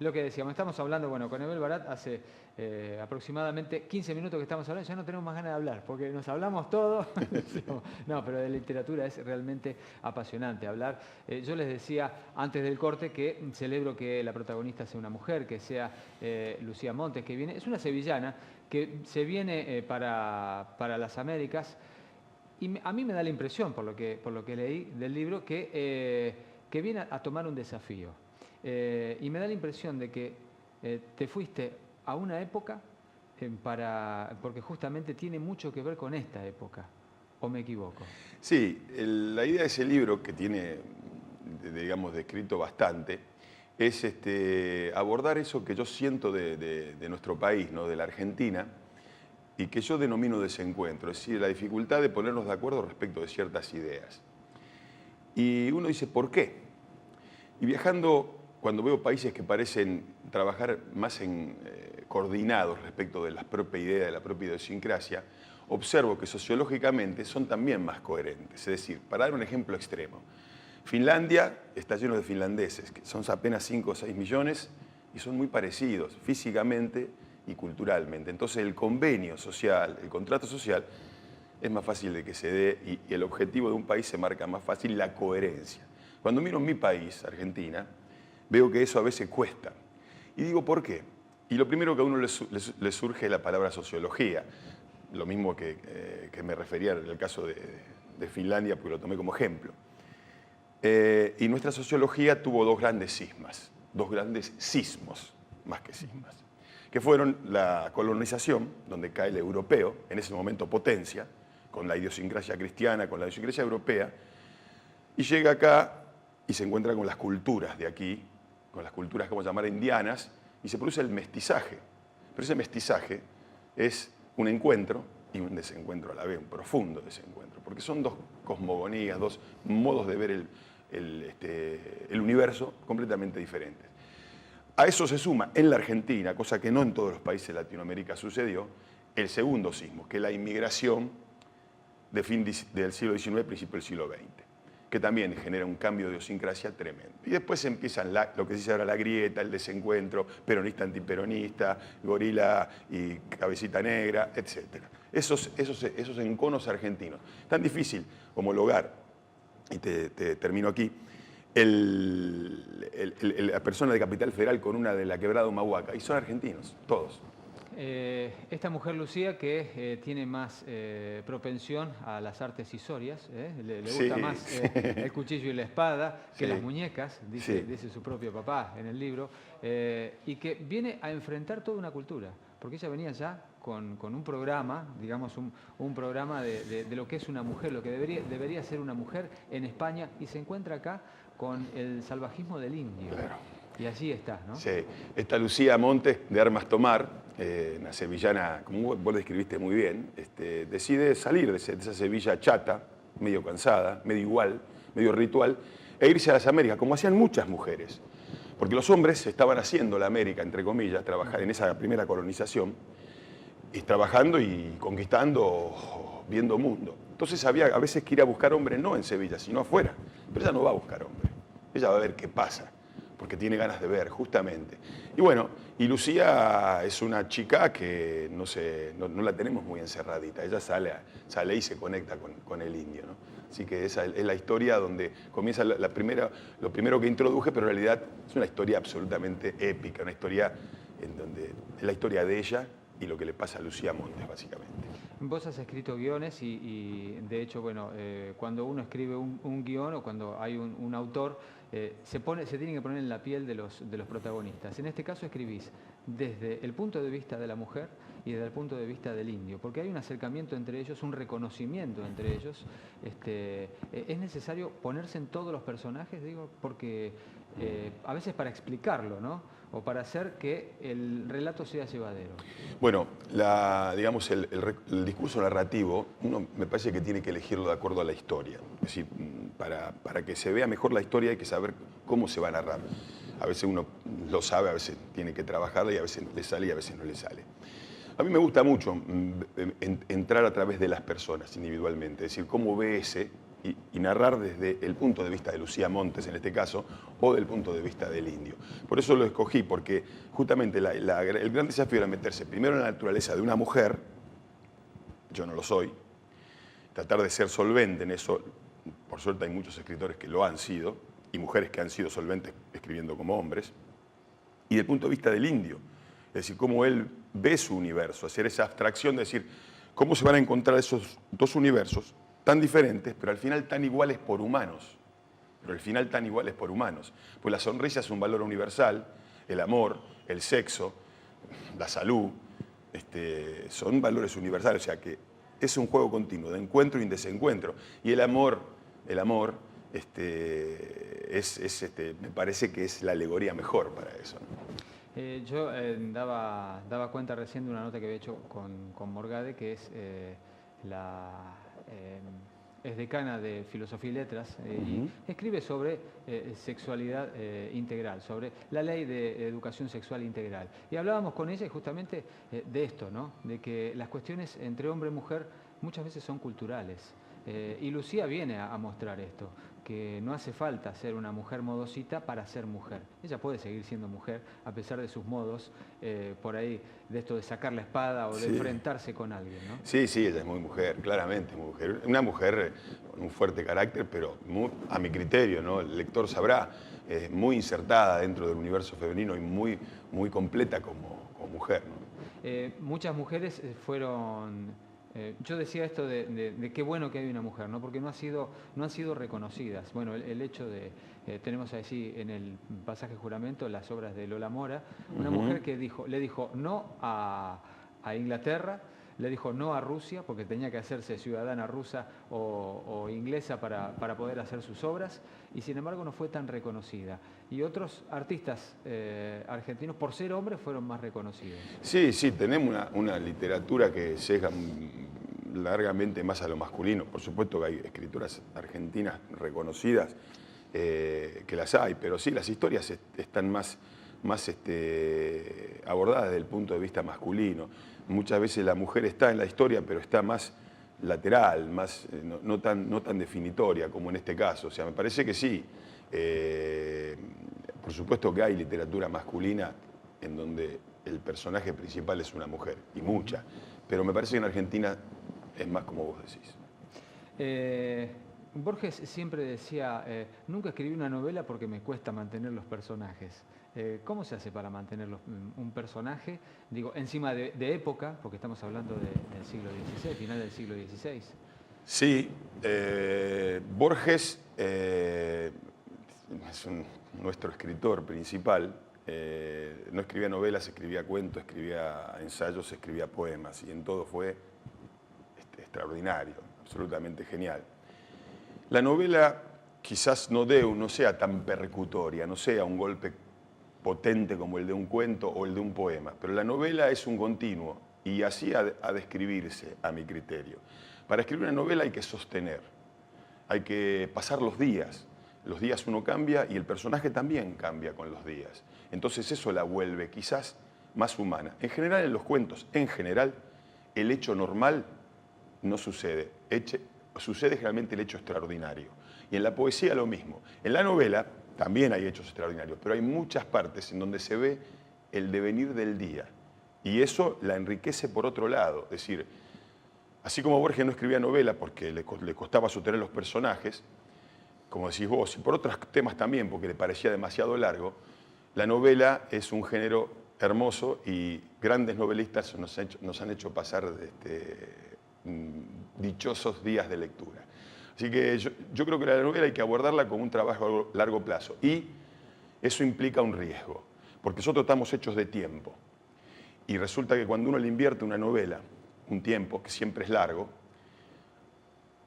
Lo que decíamos, estamos hablando, bueno, con Abel Barat hace aproximadamente 15 minutos que estamos hablando, ya no tenemos más ganas de hablar, porque nos hablamos todo. No, pero de literatura es realmente apasionante hablar. Yo les decía antes del corte que celebro que la protagonista sea una mujer, que sea Lucía Montes, que viene, es una sevillana que se viene para las Américas. Y a mí me da la impresión, por lo que leí del libro, que viene a tomar un desafío. Y me da la impresión de que te fuiste a una época porque justamente tiene mucho que ver con esta época. ¿O me equivoco? Sí, la idea de ese libro, que tiene, digamos, descrito bastante, es abordar eso que yo siento de nuestro país, ¿no? De la Argentina, y que yo denomino desencuentro, es decir, la dificultad de ponernos de acuerdo respecto de ciertas ideas. Y uno dice, ¿por qué? Y viajando, cuando veo países que parecen trabajar más coordinados respecto de la propia idea, de la propia idiosincrasia, observo que sociológicamente son también más coherentes. Es decir, para dar un ejemplo extremo, Finlandia está lleno de finlandeses, que son apenas 5 o 6 millones y son muy parecidos físicamente y culturalmente. Entonces el convenio social, el contrato social, es más fácil de que se dé y el objetivo de un país se marca más fácil, la coherencia. Cuando miro mi país, Argentina, veo que eso a veces cuesta. Y digo, ¿por qué? Y lo primero que a uno le surge es la palabra sociología. Lo mismo que me refería en el caso de Finlandia, porque lo tomé como ejemplo. Y nuestra sociología tuvo dos grandes sismos, más que sismas, que fueron la colonización, donde cae el europeo, en ese momento potencia, con la idiosincrasia cristiana, con la idiosincrasia europea, y llega acá y se encuentra con las culturas de aquí, con las culturas, como llamar, indianas, y se produce el mestizaje. Pero ese mestizaje es un encuentro y un desencuentro a la vez, un profundo desencuentro, porque son dos cosmogonías, dos modos de ver el universo completamente diferentes. A eso se suma en la Argentina, cosa que no en todos los países de Latinoamérica sucedió, el segundo sismo, que es la inmigración de fin del siglo XIX, principio del siglo XX, que también genera un cambio de idiosincrasia tremendo. Y después empiezan lo que se dice ahora la grieta, el desencuentro, peronista, antiperonista, gorila y cabecita negra, etc. Esos enconos argentinos. Tan difícil homologar, y te termino aquí, la persona de Capital Federal con una de la Quebrada Humahuaca, y son argentinos, todos. Esta mujer Lucía que tiene más propensión a las artes cisorias, le gusta más el cuchillo y la espada que las muñecas, dice su propio papá en el libro, y que viene a enfrentar toda una cultura, porque ella venía ya con un programa, digamos un programa de lo que es una mujer, lo que debería ser una mujer en España, y se encuentra acá con el salvajismo del indio. Claro. Y allí está, ¿no? Sí, esta Lucía Montes, de Armas Tomar, una sevillana, como vos lo describiste muy bien, decide salir de esa Sevilla chata, medio cansada, medio igual, medio ritual, e irse a las Américas, como hacían muchas mujeres. Porque los hombres estaban haciendo la América, entre comillas, trabajar en esa primera colonización, y trabajando y conquistando, viendo mundo. Entonces había a veces que ir a buscar hombre no en Sevilla, sino afuera. Pero ella no va a buscar hombre, ella va a ver qué pasa, porque tiene ganas de ver, justamente. Y bueno, y Lucía es una chica que no la tenemos muy encerradita, ella sale y se conecta con el indio, ¿no? Así que esa es la historia donde comienza lo primero que introduje, pero en realidad es una historia absolutamente épica, una historia en donde es la historia de ella y lo que le pasa a Lucía Montes, básicamente. Vos has escrito guiones y de hecho, bueno, cuando uno escribe un guión o cuando hay un autor, se tiene que poner en la piel de los protagonistas. En este caso escribís desde el punto de vista de la mujer y desde el punto de vista del indio, porque hay un acercamiento entre ellos, un reconocimiento entre ellos. Es necesario ponerse en todos los personajes, digo, porque a veces para explicarlo, ¿no? O para hacer que el relato sea llevadero. Bueno, digamos, el discurso narrativo, uno me parece que tiene que elegirlo de acuerdo a la historia. Es decir, para que se vea mejor la historia hay que saber cómo se va a narrar. A veces uno lo sabe, a veces tiene que trabajarla y a veces le sale y a veces no le sale. A mí me gusta mucho entrar a través de las personas individualmente, es decir, cómo ve ese y narrar desde el punto de vista de Lucía Montes, en este caso, o del punto de vista del indio. Por eso lo escogí, porque justamente el gran desafío era meterse primero en la naturaleza de una mujer, yo no lo soy, tratar de ser solvente en eso. Por suerte hay muchos escritores que lo han sido, y mujeres que han sido solventes escribiendo como hombres, y del punto de vista del indio, es decir, cómo él ve su universo, hacer esa abstracción de decir, cómo se van a encontrar esos dos universos tan diferentes, pero al final tan iguales por humanos. Pues la sonrisa es un valor universal, el amor, el sexo, la salud, son valores universales, o sea que es un juego continuo de encuentro y desencuentro. Y el amor me parece que es la alegoría mejor para eso, ¿no? Yo daba cuenta recién de una nota que había hecho con Morgade, que es decana de Filosofía y Letras, y escribe sobre sexualidad integral, sobre la ley de educación sexual integral. Y hablábamos con ella justamente de esto, ¿no? De que las cuestiones entre hombre y mujer muchas veces son culturales. Y Lucía viene a mostrar esto, que no hace falta ser una mujer modosita para ser mujer. Ella puede seguir siendo mujer a pesar de sus modos, por ahí, de esto de sacar la espada o de enfrentarse con alguien, ¿no? Sí, ella es muy mujer, claramente muy mujer. Una mujer con un fuerte carácter, pero a mi criterio, ¿no? El lector sabrá, muy insertada dentro del universo femenino y muy completa como mujer, ¿no? Muchas mujeres fueron... yo decía esto de qué bueno que hay una mujer, ¿no? Porque no han sido reconocidas. Bueno, el hecho de, tenemos así en el pasaje juramento las obras de Lola Mora, una mujer que le dijo no a Inglaterra, le dijo no a Rusia, porque tenía que hacerse ciudadana rusa o inglesa para poder hacer sus obras, y sin embargo no fue tan reconocida. Y otros artistas argentinos, por ser hombres, fueron más reconocidos. Sí, tenemos una literatura que sesga largamente más a lo masculino. Por supuesto que hay escritoras argentinas reconocidas, que las hay, pero sí, las historias están más abordadas desde el punto de vista masculino. Muchas veces la mujer está en la historia, pero está más lateral, no tan definitoria como en este caso. O sea, me parece que sí. Por supuesto que hay literatura masculina en donde el personaje principal es una mujer, y mucha. Pero me parece que en Argentina es más como vos decís. Borges siempre decía, nunca escribí una novela porque me cuesta mantener los personajes. ¿Cómo se hace para mantener un personaje, digo, encima de época, porque estamos hablando del siglo XVI, final del siglo XVI? Sí, Borges es nuestro escritor principal. No escribía novelas, escribía cuentos, escribía ensayos, escribía poemas, y en todo fue extraordinario, absolutamente genial. La novela quizás no sea tan percutoria, no sea un golpe potente como el de un cuento o el de un poema, pero la novela es un continuo, y así ha de escribirse, a mi criterio. Para escribir una novela hay que sostener, hay que pasar los días. Los días uno cambia y el personaje también cambia con los días. Entonces eso la vuelve quizás más humana. En general, en los cuentos, el hecho normal no sucede. Sucede generalmente el hecho extraordinario. Y en la poesía lo mismo. En la novela también hay hechos extraordinarios, pero hay muchas partes en donde se ve el devenir del día. Y eso la enriquece por otro lado. Es decir, así como Borges no escribía novela porque le costaba sostener los personajes, como decís vos, y por otros temas también, porque le parecía demasiado largo, la novela es un género hermoso y grandes novelistas nos han hecho pasar dichosos días de lectura. Así que yo creo que la novela hay que abordarla como un trabajo a largo plazo, y eso implica un riesgo, porque nosotros estamos hechos de tiempo, y resulta que cuando uno le invierte una novela, un tiempo que siempre es largo,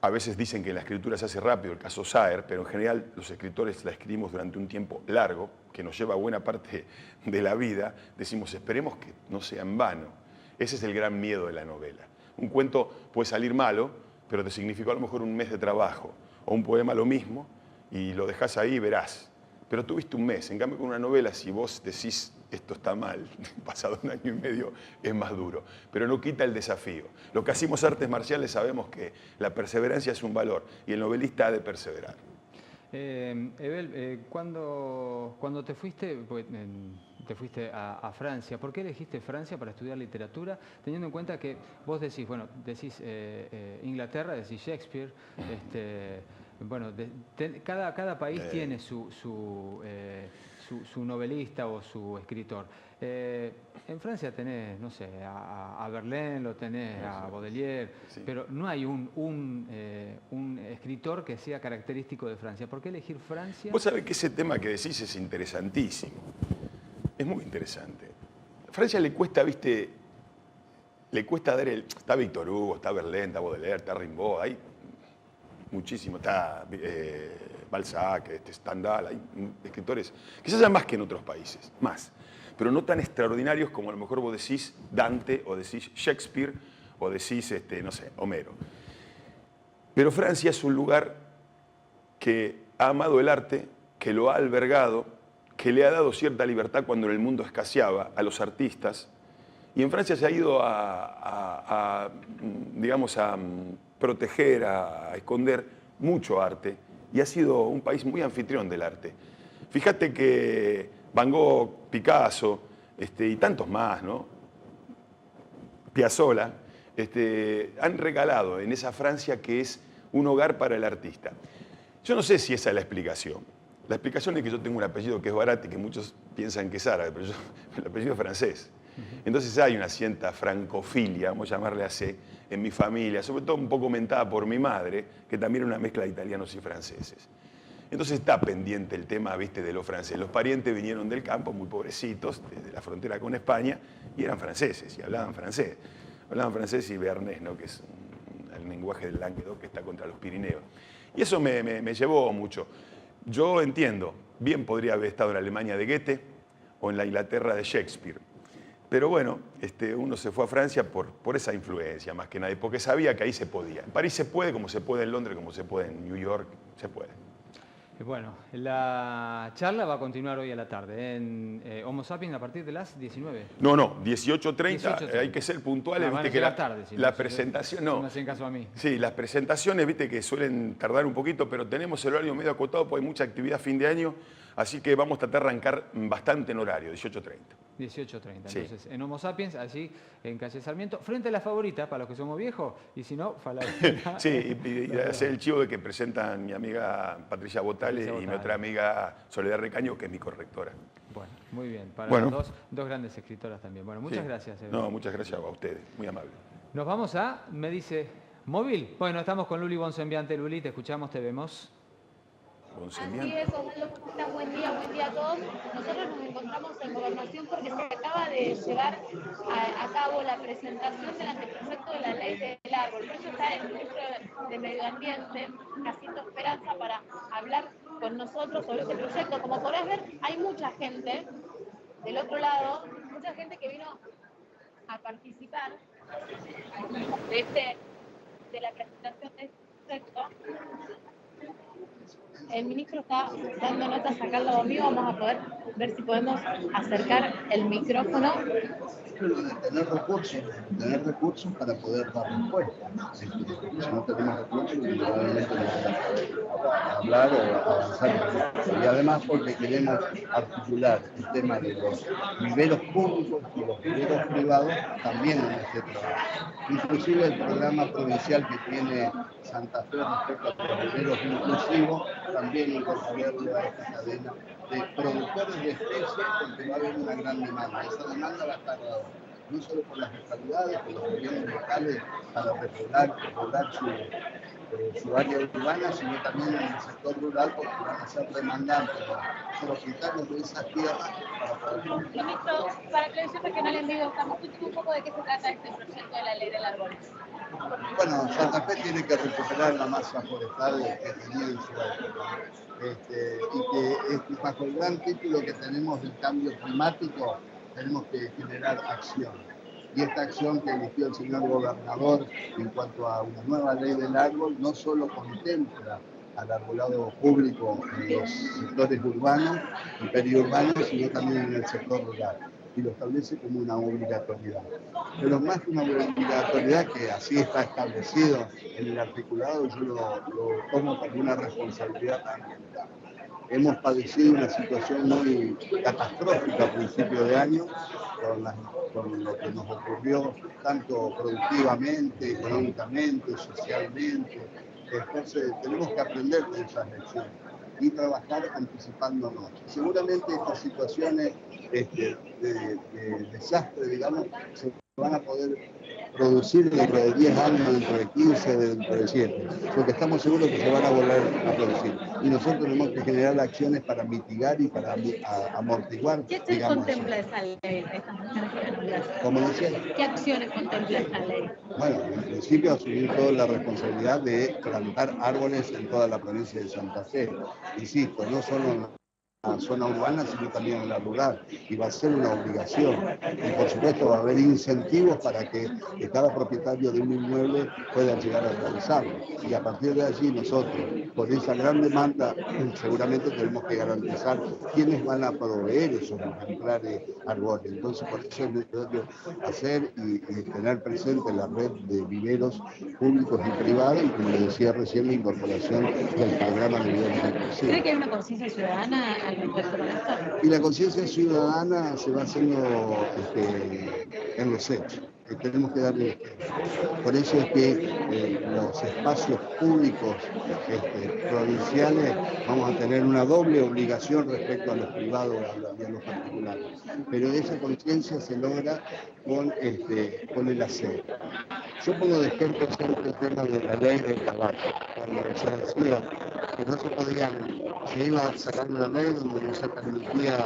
a veces dicen que la escritura se hace rápido, el caso Saer, pero en general los escritores la escribimos durante un tiempo largo, que nos lleva buena parte de la vida. Decimos, esperemos que no sea en vano. Ese es el gran miedo de la novela. Un cuento puede salir malo, pero te significó a lo mejor un mes de trabajo. O un poema lo mismo, y lo dejás ahí y verás. pero tuviste un mes. En cambio, con una novela, si vos decís esto está mal, pasado un año y medio, es más duro. Pero no quita el desafío. Los que hacemos artes marciales sabemos que la perseverancia es un valor y el novelista ha de perseverar. Evel, cuando te fuiste, a Francia, ¿por qué elegiste Francia para estudiar literatura? Teniendo en cuenta que vos decís, bueno, decís Inglaterra, decís Shakespeare, bueno, cada país tiene su novelista o su escritor. En Francia tenés, no sé, a Verlaine, lo tenés a Baudelaire, Sí. pero no hay un escritor que sea característico de Francia. ¿Por qué elegir Francia? Vos sabés que ese tema que decís es interesantísimo. Es muy interesante. A Francia le cuesta, viste, le cuesta dar el... Está Víctor Hugo, está Verlaine, está Baudelaire, está Rimbaud, hay muchísimo, está Balzac, Stendhal, hay escritores, quizás haya más que en otros países, más, pero no tan extraordinarios como a lo mejor vos decís Dante, o decís Shakespeare, o decís, no sé, Homero. Pero Francia es un lugar que ha amado el arte, que lo ha albergado, que le ha dado cierta libertad cuando en el mundo escaseaba a los artistas, y en Francia se ha ido digamos, a proteger, a esconder mucho arte, y ha sido un país muy anfitrión del arte. Fíjate que Van Gogh, Picasso, y tantos más, ¿no? Piazzolla, han regalado en esa Francia que es un hogar para el artista. Yo no sé si esa es la explicación. La explicación es que yo tengo un apellido que es Barat y que muchos piensan que es árabe, pero el apellido es francés. Entonces hay una cierta francofilia, vamos a llamarle así, en mi familia, sobre todo un poco aumentada por mi madre, que también era una mezcla de italianos y franceses. Entonces está pendiente el tema, viste, de los franceses. Los parientes vinieron del campo, muy pobrecitos, desde la frontera con España, y eran franceses, y hablaban francés. Hablaban francés y bearnés, ¿no? Que es el lenguaje del Languedoc que está contra los Pirineos. Y eso me llevó mucho. Yo entiendo, bien podría haber estado en la Alemania de Goethe o en la Inglaterra de Shakespeare. Pero bueno, uno se fue a Francia por esa influencia, más que nada, porque sabía que ahí se podía. En París se puede, como se puede en Londres, como se puede en New York, se puede. Bueno, la charla va a continuar hoy a la tarde en Homo Sapiens a partir de las 19. No, 18:30, hay que ser puntuales, van a viste que llegar tarde, si la no, presentación, si no. me hacen caso a mí. Sí, las presentaciones, viste que suelen tardar un poquito, pero tenemos el horario medio acotado porque hay mucha actividad a fin de año, así que vamos a tratar de arrancar bastante en horario, 18:30. 18:30. Sí. Entonces, en Homo Sapiens, allí en Calle Sarmiento, frente a la favorita, para los que somos viejos, y si no, Falabella. Sí, y hacer el chivo de que presentan mi amiga Patricia Botale y mi otra amiga Soledad Recaño, que es mi correctora. Bueno, muy bien. Para Bueno. dos grandes escritoras también. Bueno, muchas gracias. No, muchas gracias a ustedes, muy amable. Nos vamos me dice, móvil. Bueno, estamos con Luli Bonsembiante. Luli, te escuchamos, te vemos. Así es, Osvaldo, buen día a todos. Nosotros nos encontramos en Gobernación porque se acaba de llevar a cabo la presentación del anteproyecto de la ley del árbol. Por eso está el ministro de Medio Ambiente, Jacinto Esperanza, para hablar con nosotros sobre este proyecto. Como podrás ver, hay mucha gente del otro lado, mucha gente que vino a participar de la presentación de este proyecto. El ministro está dando notas acá al lado mío. Vamos a poder ver si podemos acercar el micrófono. Tener recursos para poder dar respuesta. Si no tenemos recursos, probablemente no vamos a poder hablar o avanzar. Y además porque queremos articular el tema de los viveros públicos y los viveros privados también en este trabajo. Inclusive el programa provincial que tiene Santa Fe respecto a los viveros inclusivos, también incorporarlo a esta cadena de productores de especies, porque va a haber una gran demanda. Esa demanda va a estar dada no solo por las localidades, por los gobiernos locales para repoblar su área urbana, sino también en el sector rural, porque van a ser demandantes los propietarios de esas tierras para poder... Ministro, para que los regionales amigos, estamos escuchando un poco de qué se trata este proyecto de la ley del árbol. Bueno, Santa Fe tiene que recuperar la masa forestal que tenía en su época. Y que bajo el gran título que tenemos del cambio climático, tenemos que generar acción. Y esta acción que eligió el señor gobernador en cuanto a una nueva ley del árbol no solo contempla al arbolado público en los sectores urbanos y periurbanos, sino también en el sector rural. Y lo establece como una obligatoriedad. Pero más que una obligatoriedad, que así está establecido en el articulado, yo lo tomo como una responsabilidad ambiental. Hemos padecido una situación muy catastrófica a principios de año con lo que nos ocurrió tanto productivamente, económicamente, socialmente. Entonces tenemos que aprender de esas lecciones y trabajar anticipándonos. Seguramente estas situaciones de desastre, digamos, se van a poder producir dentro de 10 años, dentro de 15, dentro de 7, porque estamos seguros que se van a volver a producir. Y nosotros tenemos que generar acciones para mitigar y para amortiguar. ¿Qué acciones contempla esa ley, estas acciones que contempla? Como decía, ¿Qué acciones contempla esta ley? Bueno, en principio asumir toda la responsabilidad de plantar árboles en toda la provincia de Santa Fe. Insisto, no solo en la zona urbana, sino también en la rural, y va a ser una obligación. Y por supuesto va a haber incentivos para que cada propietario de un inmueble pueda llegar a realizarlo. Y a partir de allí nosotros, por esa gran demanda, seguramente tenemos que garantizar quiénes van a proveer esos ejemplares árboles. Entonces por eso es necesario hacer y tener presente la red de viveros públicos y privados, y como le decía recién, la incorporación del programa de viveros inclusivos. ¿Cree que hay una conciencia ciudadana al respecto de esto? Y la conciencia ciudadana se va haciendo en los hechos. Tenemos que darle. Por eso es que los espacios públicos provinciales vamos a tener una doble obligación respecto a los privados y a los particulares. Pero esa conciencia se logra con el hacer. Yo pongo de ejemplo siempre el tema de la ley del tabaco, cuando se decía que no se podían, se iba sacando la ley donde no se permitía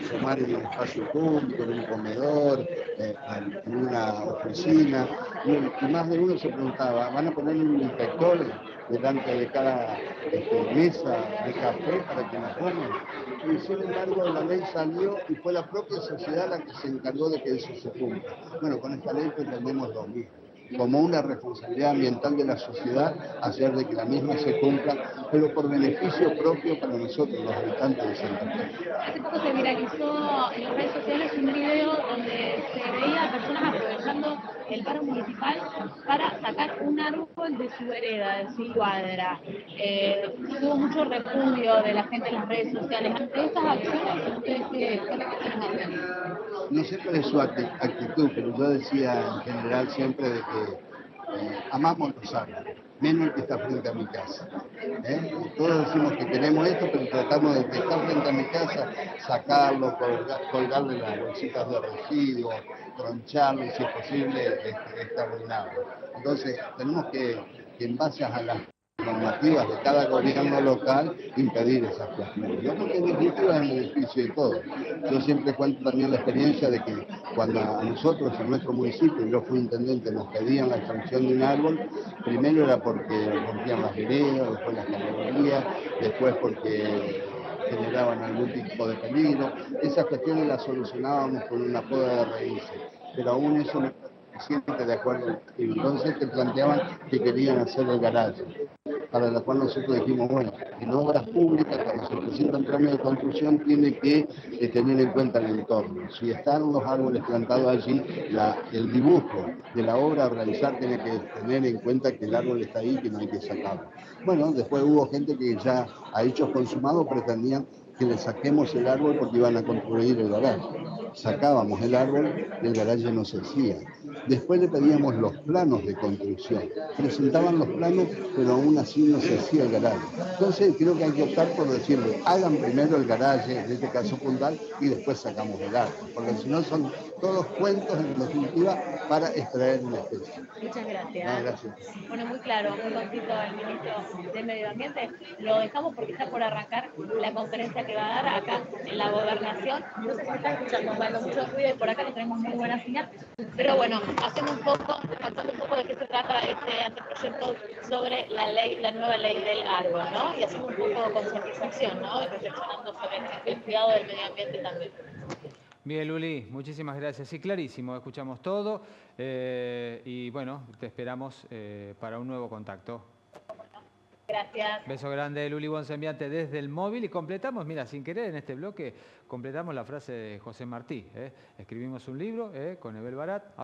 fumar en un espacio público, en un comedor, en una oficina, y más de uno se preguntaba, ¿van a poner un inspector delante de cada mesa de café para que no fumen? Y sin embargo la ley salió y fue la propia sociedad la que se encargó de que eso se cumpla. Bueno, con esta ley pretendemos lo mismo, como una responsabilidad ambiental de la sociedad, hacer de que la misma se cumpla, pero por beneficio propio para nosotros, los habitantes de Santa Fe. Hace poco se viralizó en las redes sociales un video donde se veía a personas aprovechando el paro municipal para sacar un árbol de su vereda, de su cuadra. Tuvo mucho repudio de la gente en las redes sociales. Ante estas acciones, ¿ustedes qué reaccionan hacen? No sé cuál es su actitud, pero yo decía en general siempre de que amamos los árboles, menos el que está frente a mi casa. Todos decimos que queremos esto, pero tratamos de que está frente a mi casa, sacarlo, colgarle las bolsitas de residuos, troncharlo y si es posible exterminarlo. Entonces tenemos que en base a las normativas de cada gobierno local impedir esas cuestiones, ¿no? Porque en definitiva es en beneficio de todos. Yo siempre cuento también la experiencia de que cuando a nosotros en nuestro municipio, yo fui intendente, nos pedían la extracción de un árbol, primero era porque rompían las veredas, después las categorías, después porque generaban algún tipo de peligro. Esas cuestiones las solucionábamos con una poda de raíces, pero aún eso no está suficiente, de acuerdo. Y entonces te planteaban que querían hacer el garaje, para la cual nosotros dijimos, bueno, en obras públicas, cuando se presenta un cambio de construcción, tiene que tener en cuenta el entorno. Si están los árboles plantados allí, el dibujo de la obra a realizar tiene que tener en cuenta que el árbol está ahí y que no hay que sacarlo. Bueno, después hubo gente que ya a hechos consumados pretendían que le saquemos el árbol porque iban a construir el garaje. Sacábamos el árbol y el garaje no se hacía. Después le pedíamos los planos de construcción. Presentaban los planos, pero aún así no se hacía el garaje. Entonces creo que hay que optar por decirle, hagan primero el garaje, en este caso puntal, y después sacamos el árbol. Porque si no son todos cuentos, en definitiva, para extraer una especie. Muchas gracias. No, gracias. Bueno, muy claro, muy contento el ministro de Medio Ambiente. Lo dejamos porque está por arrancar la conferencia que va a dar acá en la Gobernación. No sé si está escuchando, Osvaldo, mucho ruido y por acá no tenemos muy buena señal. Pero bueno, contando un poco de qué se trata este anteproyecto sobre la nueva ley del árbol, ¿no? Y haciendo un poco de concientización, ¿no? Y reflexionando sobre el cuidado del medio ambiente también. Bien, Luli, muchísimas gracias. Sí, clarísimo, escuchamos todo y bueno, te esperamos para un nuevo contacto. Gracias. Beso grande, Luli Bonsembiante, desde el móvil. Y completamos, mira, sin querer en este bloque, completamos la frase de José Martí. Escribimos un libro con Abel Barat.